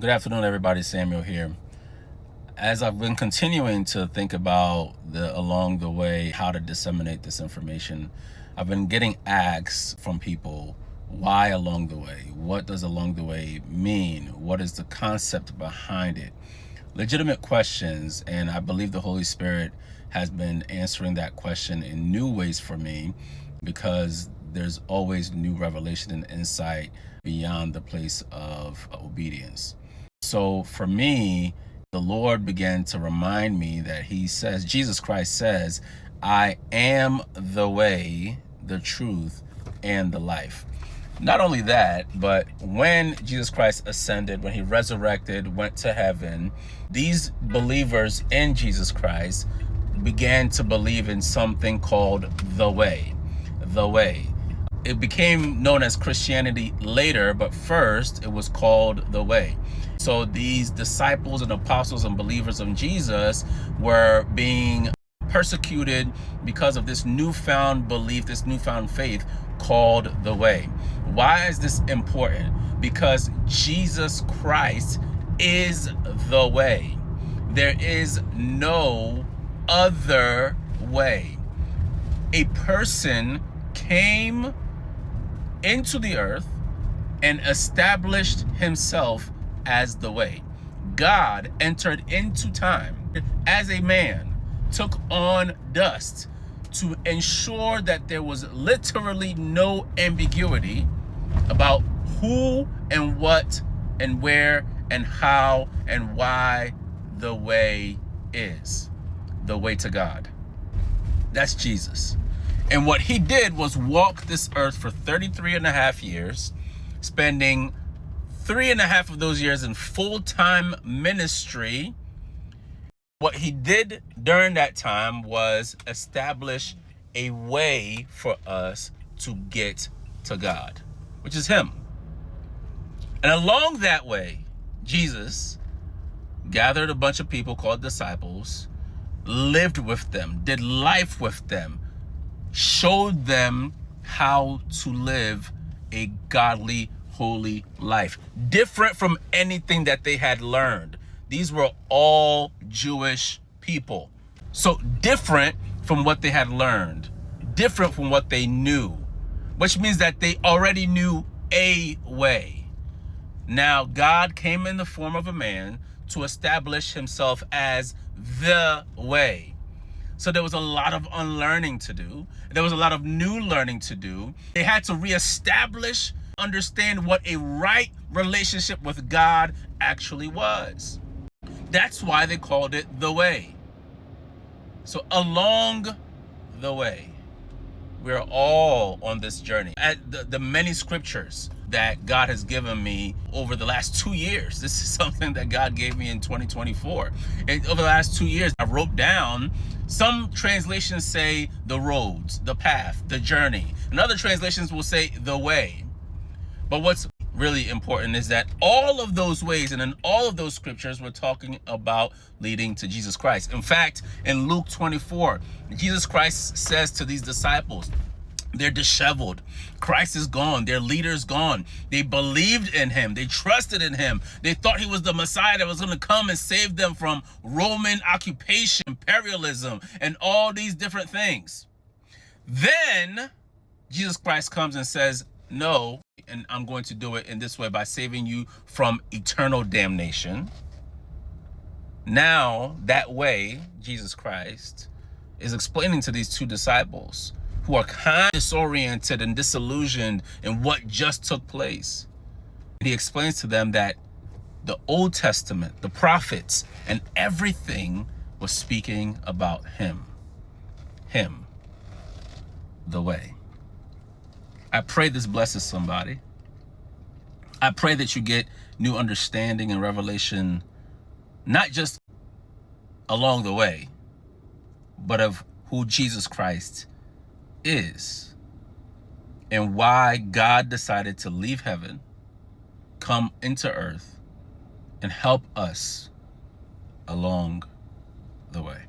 Good afternoon, everybody. Samuel here. As I've been continuing to think about along the way how to disseminate this information, I've been getting asks from people, why along the way? What does along the way mean? What is the concept behind it? Legitimate questions, and I believe the Holy Spirit has been answering that question in new ways for me, because there's always new revelation and insight beyond the place of obedience. So for me, the Lord began to remind me that Jesus Christ says, I am the way, the truth, and the life. Not only that, but when Jesus Christ ascended, when he resurrected, went to heaven, these believers in Jesus Christ began to believe in something called the way. The way. It became known as Christianity later, but first it was called the way. So these disciples and apostles and believers of Jesus were being persecuted because of this newfound belief, this newfound faith called the way. Why is this important? Because Jesus Christ is the way. There is no other way. A person came into the earth and established himself as the way. God entered into time as a man, took on dust to ensure that there was literally no ambiguity about who and what and where and how and why the way is. The way to God. That's Jesus. And what he did was walk this earth for 33 and a half years, spending 3.5 of those years in full-time ministry. What he did during that time was establish a way for us to get to God, which is him. And along that way, Jesus gathered a bunch of people called disciples, lived with them, did life with them, showed them how to live a godly, holy life, different from anything that they had learned. These were all Jewish people. So different from what they had learned, different from what they knew, which means that they already knew a way. Now, God came in the form of a man to establish himself as the way. So there was a lot of unlearning to do. There was a lot of new learning to do. They had to reestablish, understand what a right relationship with God actually was. That's why they called it the way. So along the way, we're all on this journey. At the many scriptures that God has given me over the last 2 years. This is something that God gave me in 2024. And over the last 2 years, I wrote down, some translations say the roads, the path, the journey. And other translations will say the way. But what's really important is that all of those ways and in all of those scriptures, we're talking about leading to Jesus Christ. In fact, in Luke 24, Jesus Christ says to these disciples, they're disheveled. Christ is gone. Their leader's gone. They believed in him. They trusted in him. They thought he was the Messiah that was going to come and save them from Roman occupation, imperialism, and all these different things. Then Jesus Christ comes and says, no, and I'm going to do it in this way by saving you from eternal damnation. Now, that way, Jesus Christ is explaining to these two disciples who are kind of disoriented and disillusioned in what just took place. He explains to them that the Old Testament, the prophets, and everything was speaking about him. Him, the way. I pray this blesses somebody. I pray that you get new understanding and revelation, not just along the way, but of who Jesus Christ is and why God decided to leave heaven, come into earth, and help us along the way.